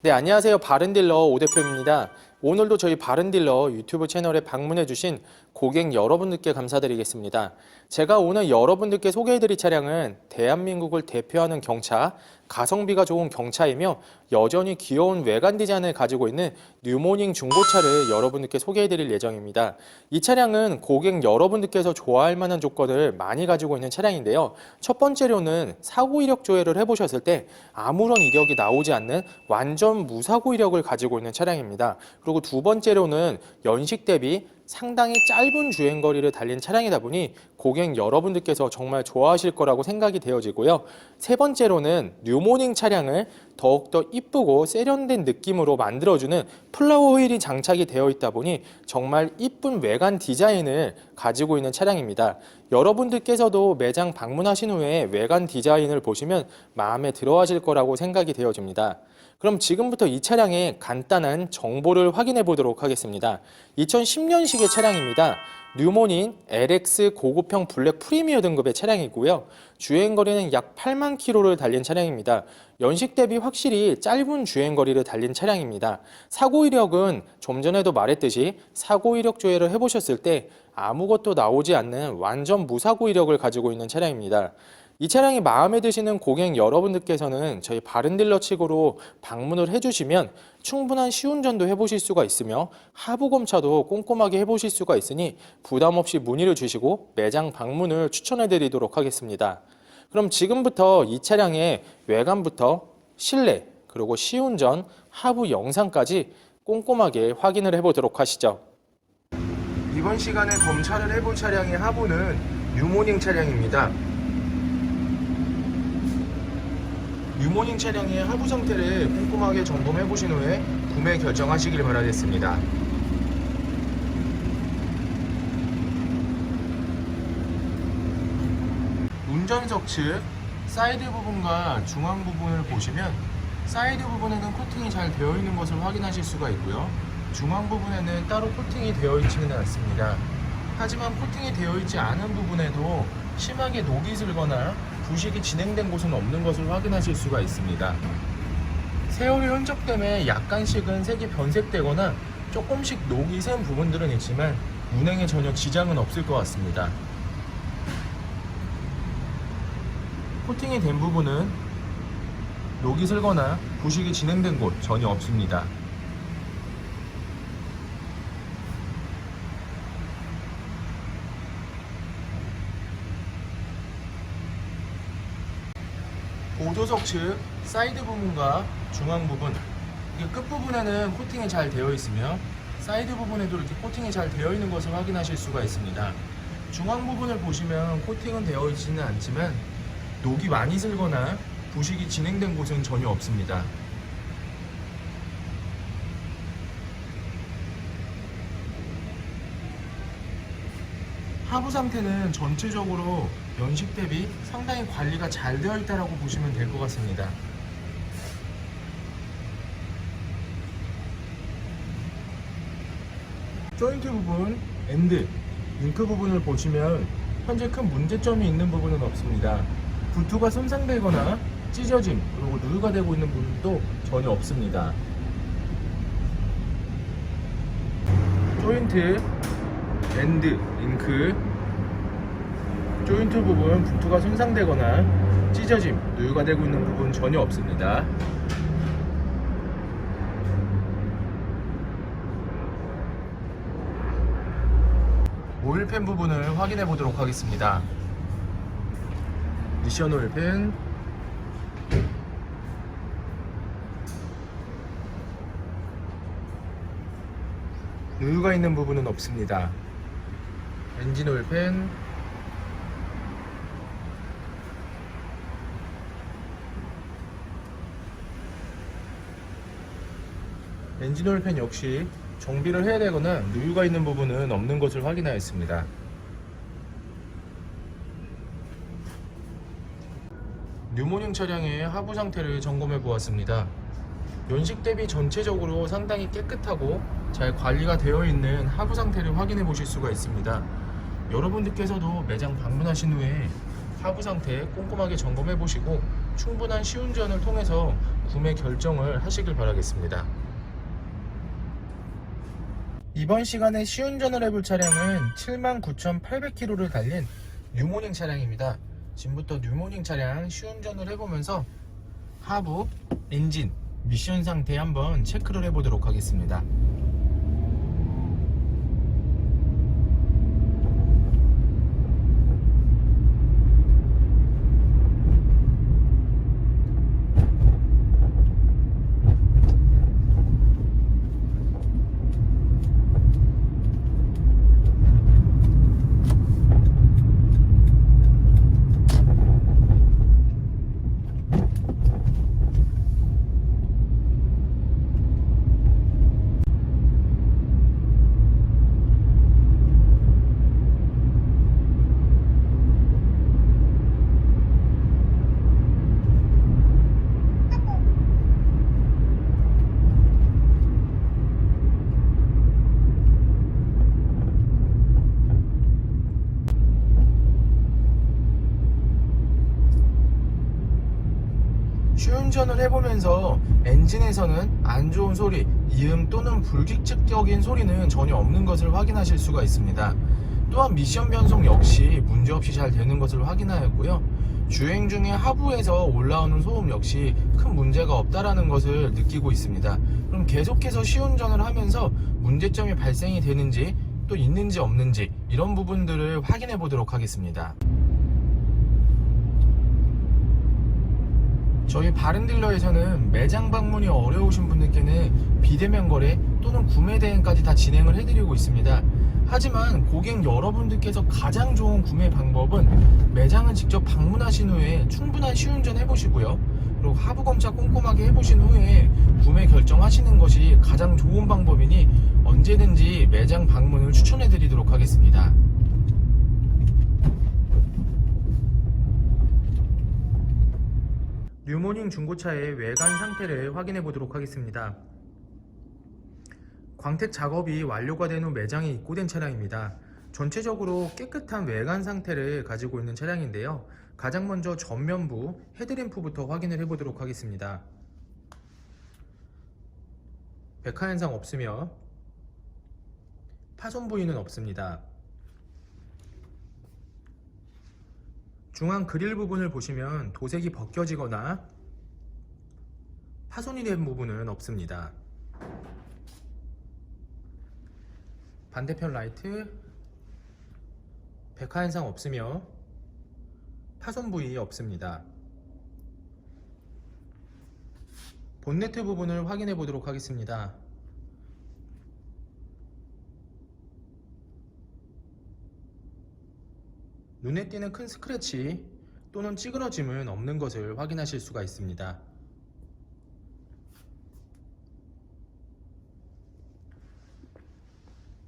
네, 안녕하세요. 바른딜러 오 대표입니다. 오늘도 저희 바른딜러 유튜브 채널에 방문해주신 고객 여러분들께 감사드리겠습니다. 제가 오늘 여러분들께 소개해드릴 차량은 대한민국을 대표하는 경차, 가성비가 좋은 경차이며 여전히 귀여운 외관 디자인을 가지고 있는 뉴모닝 중고차를 여러분들께 소개해드릴 예정입니다. 이 차량은 고객 여러분들께서 좋아할 만한 조건을 많이 가지고 있는 차량인데요. 첫 번째로는 사고 이력 조회를 해보셨을 때 아무런 이력이 나오지 않는 완전 무사고 이력을 가지고 있는 차량입니다. 그리고 두 번째로는 연식 대비 상당히 짧은 주행거리를 달린 차량이다 보니 고객 여러분들께서 정말 좋아하실 거라고 생각이 되어지고요. 세 번째로는 뉴모닝 차량을 더욱더 이쁘고 세련된 느낌으로 만들어주는 플라워 휠이 장착이 되어 있다 보니 정말 이쁜 외관 디자인을 가지고 있는 차량입니다. 여러분들께서도 매장 방문하신 후에 외관 디자인을 보시면 마음에 들어 하실 거라고 생각이 되어집니다. 그럼 지금부터 이 차량의 간단한 정보를 확인해 보도록 하겠습니다. 2010년식의 차량입니다. 뉴모닝 LX 고급형 블랙 프리미어 등급의 차량이고요. 주행거리는 약 8만 킬로를 달린 차량입니다. 연식 대비 확실히 짧은 주행거리를 달린 차량입니다. 사고 이력은 좀 전에도 말했듯이 사고 이력 조회를 해보셨을 때 아무것도 나오지 않는 완전 무사고 이력을 가지고 있는 차량입니다. 이 차량이 마음에 드시는 고객 여러분들께서는 저희 바른딜러 측으로 방문을 해주시면 충분한 시운전도 해보실 수가 있으며 하부 검차도 꼼꼼하게 해보실 수가 있으니 부담 없이 문의를 주시고 매장 방문을 추천해 드리도록 하겠습니다. 그럼 지금부터 이 차량의 외관부터 실내 그리고 시운전, 하부 영상까지 꼼꼼하게 확인을 해보도록 하시죠. 이번 시간에 검차를 해볼 차량의 하부는 뉴모닝 차량입니다. 뉴모닝 차량의 하부 상태를 꼼꼼하게 점검해 보신 후에 구매 결정하시길 바라겠습니다. 운전석 측 사이드 부분과 중앙 부분을 보시면 사이드 부분에는 코팅이 잘 되어 있는 것을 확인하실 수가 있고요. 중앙 부분에는 따로 코팅이 되어 있지는 않습니다. 하지만 코팅이 되어 있지 않은 부분에도 심하게 녹이 슬거나 부식이 진행된 곳은 없는 것을 확인하실 수가 있습니다. 세월의 흔적 때문에 약간씩은 색이 변색되거나 조금씩 녹이 센 부분들은 있지만 운행에 전혀 지장은 없을 것 같습니다. 코팅이 된 부분은 녹이 슬거나 부식이 진행된 곳 전혀 없습니다. 보조석 측 사이드 부분과 중앙 부분, 끝부분에는 코팅이 잘 되어 있으며 사이드 부분에도 이렇게 코팅이 잘 되어 있는 것을 확인하실 수가 있습니다. 중앙 부분을 보시면 코팅은 되어 있지는 않지만 녹이 많이 슬거나 부식이 진행된 곳은 전혀 없습니다. 하부 상태는 전체적으로 연식 대비 상당히 관리가 잘 되어 있다고 보시면 될 것 같습니다. 조인트 부분, 엔드, 링크 부분을 보시면 현재 큰 문제점이 있는 부분은 없습니다. 부트가 손상되거나 찢어짐, 그리고 누유가 되고 있는 부분도 전혀 없습니다. 조인트, 엔드, 링크, 조인트 부분 부트가 손상되거나 찢어짐, 누유가 되고 있는 부분 전혀 없습니다. 오일팬 부분을 확인해 보도록 하겠습니다. 미션 오일팬, 누유가 있는 부분은 없습니다. 엔진 오일팬, 엔진 오일팬 역시 정비를 해야 되거나 누유가 있는 부분은 없는 것을 확인하였습니다. 뉴모닝 차량의 하부 상태를 점검해 보았습니다. 연식 대비 전체적으로 상당히 깨끗하고 잘 관리가 되어 있는 하부 상태를 확인해 보실 수가 있습니다. 여러분들께서도 매장 방문하신 후에 하부 상태 꼼꼼하게 점검해 보시고 충분한 시운전을 통해서 구매 결정을 하시길 바라겠습니다. 이번 시간에 시운전을 해볼 차량은 79,800km를 달린 뉴모닝 차량입니다. 지금부터 뉴모닝 차량 시운전을 해보면서 하부, 엔진, 미션 상태 한번 체크를 해보도록 하겠습니다. 시운전을 해보면서 엔진에서는 안 좋은 소리, 이음 또는 불규칙적인 소리는 전혀 없는 것을 확인하실 수가 있습니다. 또한 미션 변속 역시 문제없이 잘 되는 것을 확인하였고요. 주행 중에 하부에서 올라오는 소음 역시 큰 문제가 없다라는 것을 느끼고 있습니다. 그럼 계속해서 시운전을 하면서 문제점이 발생이 되는지 또 있는지 없는지 이런 부분들을 확인해 보도록 하겠습니다. 저희 바른딜러에서는 매장 방문이 어려우신 분들께는 비대면 거래 또는 구매 대행까지 다 진행을 해드리고 있습니다. 하지만 고객 여러분들께서 가장 좋은 구매 방법은 매장을 직접 방문하신 후에 충분한 시운전 해보시고요. 그리고 하부 검차 꼼꼼하게 해보신 후에 구매 결정하시는 것이 가장 좋은 방법이니 언제든지 매장 방문을 추천해드리도록 하겠습니다. 뉴모닝 중고차의 외관 상태를 확인해 보도록 하겠습니다. 광택 작업이 완료가 된 후 매장에 입고된 차량입니다. 전체적으로 깨끗한 외관 상태를 가지고 있는 차량인데요. 가장 먼저 전면부 헤드램프부터 확인을 해 보도록 하겠습니다. 백화 현상 없으며 파손 부위는 없습니다. 중앙 그릴 부분을 보시면 도색이 벗겨지거나 파손이 된 부분은 없습니다. 반대편 라이트 백화 현상 없으며 파손 부위 없습니다. 본네트 부분을 확인해 보도록 하겠습니다. 눈에 띄는 큰 스크래치 또는 찌그러짐은 없는 것을 확인하실 수가 있습니다.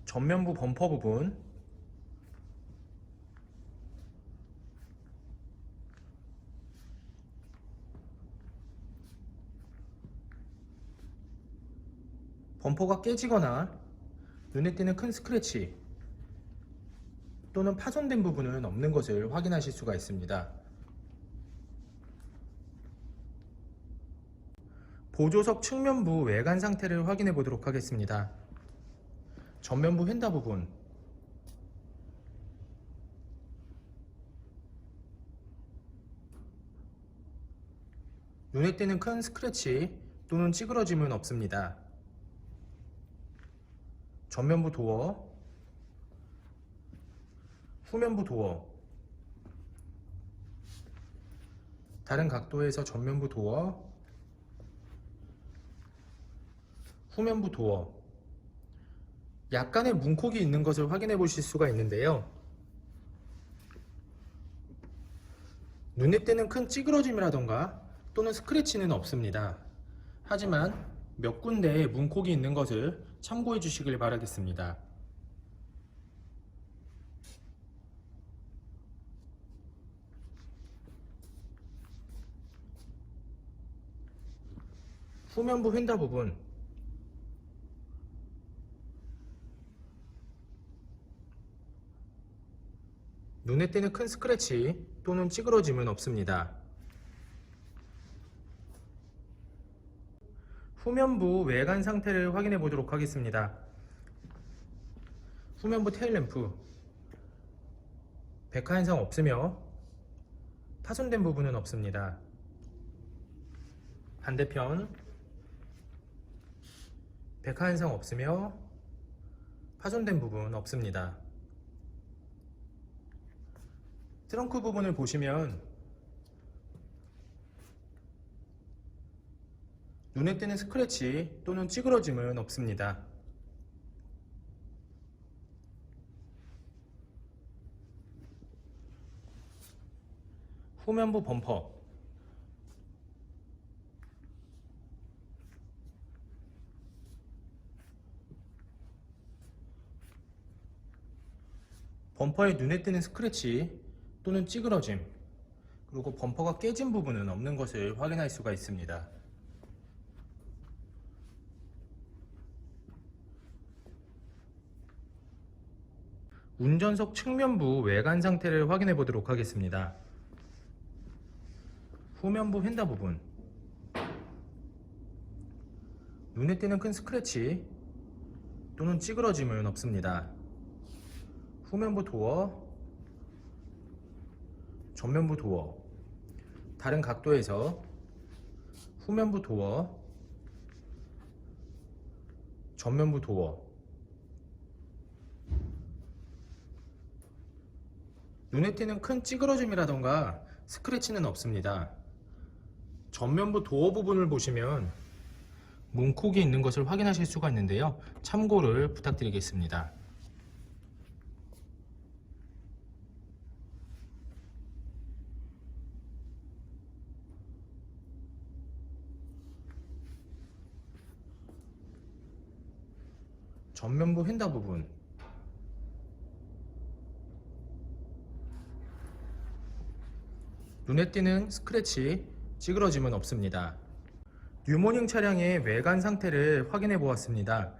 전면부 범퍼 부분 범퍼가 깨지거나 눈에 띄는 큰 스크래치 또는 파손된 부분은 없는 것을 확인하실 수가 있습니다. 보조석 측면부 외관 상태를 확인해 보도록 하겠습니다. 전면부 휀다 부분 눈에 띄는 큰 스크래치 또는 찌그러짐은 없습니다. 전면부 도어 후면부 도어 다른 각도에서 전면부 도어 후면부 도어 약간의 문콕이 있는 것을 확인해 보실 수가 있는데요. 눈에 띄는 큰 찌그러짐이라던가 또는 스크래치는 없습니다. 하지만 몇 군데에 문콕이 있는 것을 참고해 주시길 바라겠습니다. 후면부 휀다 부분 눈에 띄는 큰 스크래치 또는 찌그러짐은 없습니다. 후면부 외관 상태를 확인해 보도록 하겠습니다. 후면부 테일램프 백화 현상 없으며 파손된 부분은 없습니다. 반대편 백화 현상 없으며 파손된 부분 없습니다. 트렁크 부분을 보시면 눈에 띄는 스크래치 또는 찌그러짐은 없습니다. 후면부 범퍼 범퍼에 눈에 띄는 스크래치 또는 찌그러짐, 그리고 범퍼가 깨진 부분은 없는 것을 확인할 수가 있습니다. 운전석 측면부 외관 상태를 확인해 보도록 하겠습니다. 후면부 휀다 부분 눈에 띄는 큰 스크래치 또는 찌그러짐은 없습니다. 후면부 도어, 전면부 도어, 다른 각도에서 후면부 도어, 전면부 도어, 눈에 띄는 큰 찌그러짐이라던가 스크래치는 없습니다. 전면부 도어 부분을 보시면 문콕이 있는 것을 확인하실 수가 있는데요. 참고를 부탁드리겠습니다. 전면부 휀다 부분 눈에 띄는 스크래치, 찌그러짐은 없습니다. 뉴모닝 차량의 외관 상태를 확인해 보았습니다.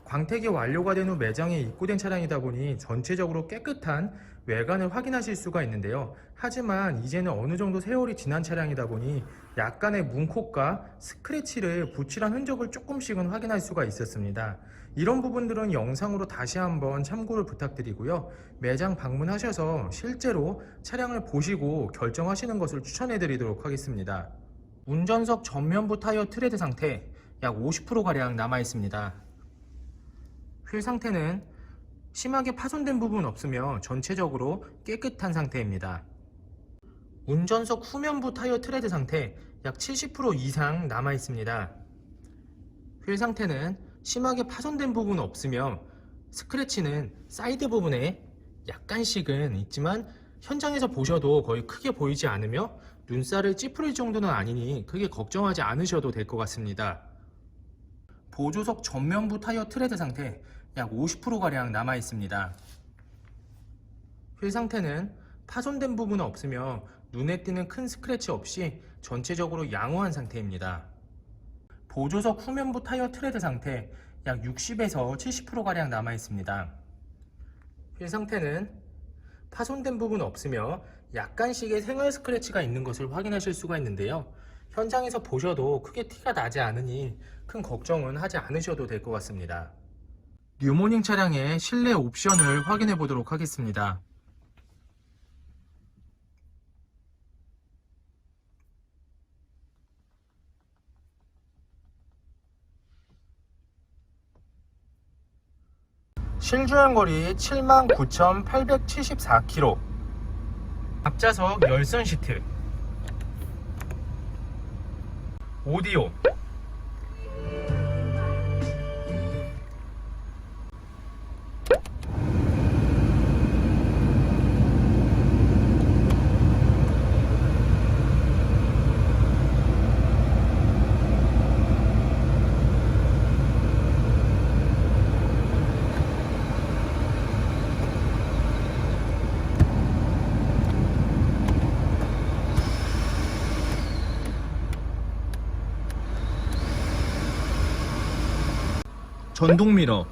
광택이 완료가 된 후 매장에 입고된 차량이다 보니 전체적으로 깨끗한 외관을 확인하실 수가 있는데요. 하지만 이제는 어느 정도 세월이 지난 차량이다 보니 약간의 문콕과 스크래치를 붙이란 흔적을 조금씩은 확인할 수가 있었습니다. 이런 부분들은 영상으로 다시 한번 참고를 부탁드리고요. 매장 방문하셔서 실제로 차량을 보시고 결정하시는 것을 추천해 드리도록 하겠습니다. 운전석 전면부 타이어 트레드 상태 약 50%가량 남아 있습니다. 휠 상태는 심하게 파손된 부분 없으며 전체적으로 깨끗한 상태입니다. 운전석 후면부 타이어 트레드 상태 약 70% 이상 남아 있습니다. 휠 상태는 심하게 파손된 부분 없으며 스크래치는 사이드 부분에 약간씩은 있지만 현장에서 보셔도 거의 크게 보이지 않으며 눈살을 찌푸릴 정도는 아니니 크게 걱정하지 않으셔도 될 것 같습니다. 보조석 전면부 타이어 트레드 상태 약 50%가량 남아 있습니다. 휠 상태는 파손된 부분은 없으며 눈에 띄는 큰 스크래치 없이 전체적으로 양호한 상태입니다. 보조석 후면부 타이어 트레드 상태 약 60에서 70%가량 남아 있습니다. 휠 상태는 파손된 부분 없으며 약간씩의 생활 스크래치가 있는 것을 확인하실 수가 있는데요. 현장에서 보셔도 크게 티가 나지 않으니 큰 걱정은 하지 않으셔도 될 것 같습니다. 뉴모닝 차량의 실내 옵션을 확인해 보도록 하겠습니다. 실주행거리 79,874km, 앞좌석 열선 시트, 오디오, 전동 미러,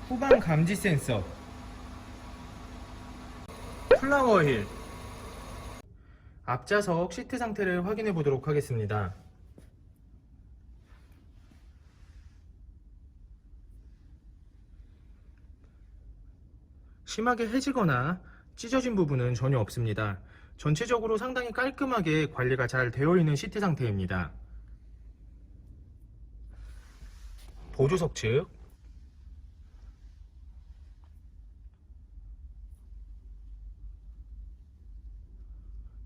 후방 감지 센서, 플라워힐. 앞좌석 시트 상태를 확인해 보도록 하겠습니다. 심하게 해지거나 찢어진 부분은 전혀 없습니다. 전체적으로 상당히 깔끔하게 관리가 잘 되어 있는 시트 상태입니다. 보조석 측,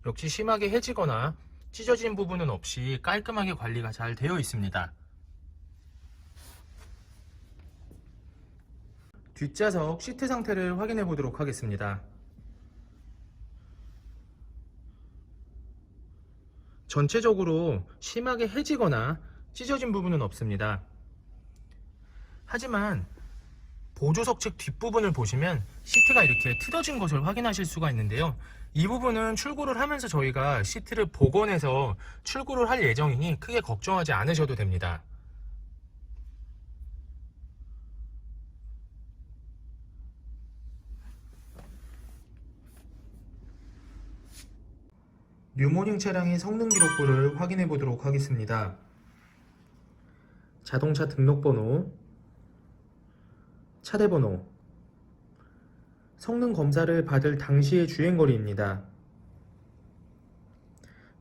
역시 심하게 해지거나 찢어진 부분은 없이 깔끔하게 관리가 잘 되어 있습니다. 뒷좌석 시트 상태를 확인해 보도록 하겠습니다. 전체적으로 심하게 해지거나 찢어진 부분은 없습니다. 하지만 보조석 측 뒷부분을 보시면 시트가 이렇게 틀어진 것을 확인하실 수가 있는데요. 이 부분은 출고를 하면서 저희가 시트를 복원해서 출고를 할 예정이니 크게 걱정하지 않으셔도 됩니다. 뉴모닝 차량의 성능 기록부를 확인해 보도록 하겠습니다. 자동차 등록번호, 차대번호, 성능 검사를 받을 당시의 주행거리입니다.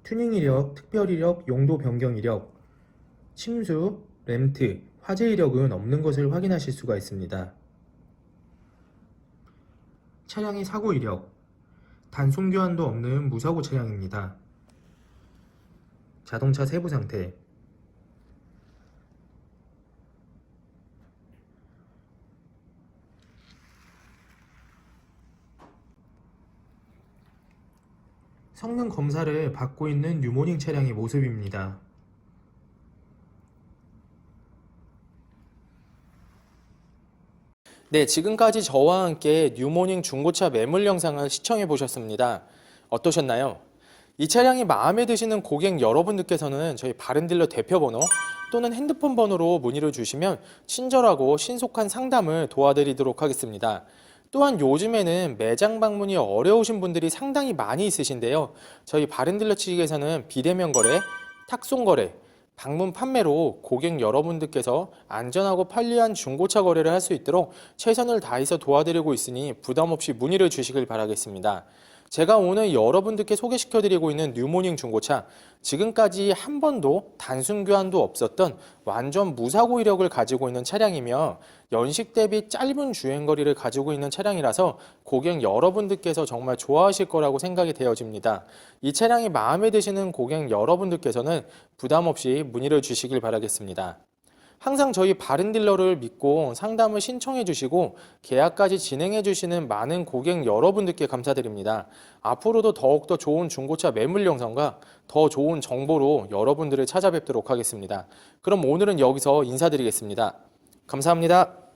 튜닝 이력, 특별 이력, 용도 변경 이력, 침수, 램트, 화재 이력은 없는 것을 확인하실 수가 있습니다. 차량의 사고 이력, 단순 교환도 없는 무사고 차량입니다. 자동차 세부 상태, 성능 검사를 받고 있는 뉴모닝 차량의 모습입니다. 네, 지금까지 저와 함께 뉴모닝 중고차 매물 영상을 시청해 보셨습니다. 어떠셨나요? 이 차량이 마음에 드시는 고객 여러분들께서는 저희 바른딜러 대표번호 또는 핸드폰 번호로 문의를 주시면 친절하고 신속한 상담을 도와드리도록 하겠습니다. 또한 요즘에는 매장 방문이 어려우신 분들이 상당히 많이 있으신데요. 저희 바른딜러 측에서는 비대면 거래, 탁송 거래, 방문 판매로 고객 여러분들께서 안전하고 편리한 중고차 거래를 할 수 있도록 최선을 다해서 도와드리고 있으니 부담 없이 문의를 주시길 바라겠습니다. 제가 오늘 여러분들께 소개시켜드리고 있는 뉴모닝 중고차, 지금까지 한 번도 단순 교환도 없었던 완전 무사고 이력을 가지고 있는 차량이며 연식 대비 짧은 주행거리를 가지고 있는 차량이라서 고객 여러분들께서 정말 좋아하실 거라고 생각이 되어집니다. 이 차량이 마음에 드시는 고객 여러분들께서는 부담 없이 문의를 주시길 바라겠습니다. 항상 저희 바른딜러를 믿고 상담을 신청해 주시고 계약까지 진행해 주시는 많은 고객 여러분들께 감사드립니다. 앞으로도 더욱더 좋은 중고차 매물 영상과 더 좋은 정보로 여러분들을 찾아뵙도록 하겠습니다. 그럼 오늘은 여기서 인사드리겠습니다. 감사합니다.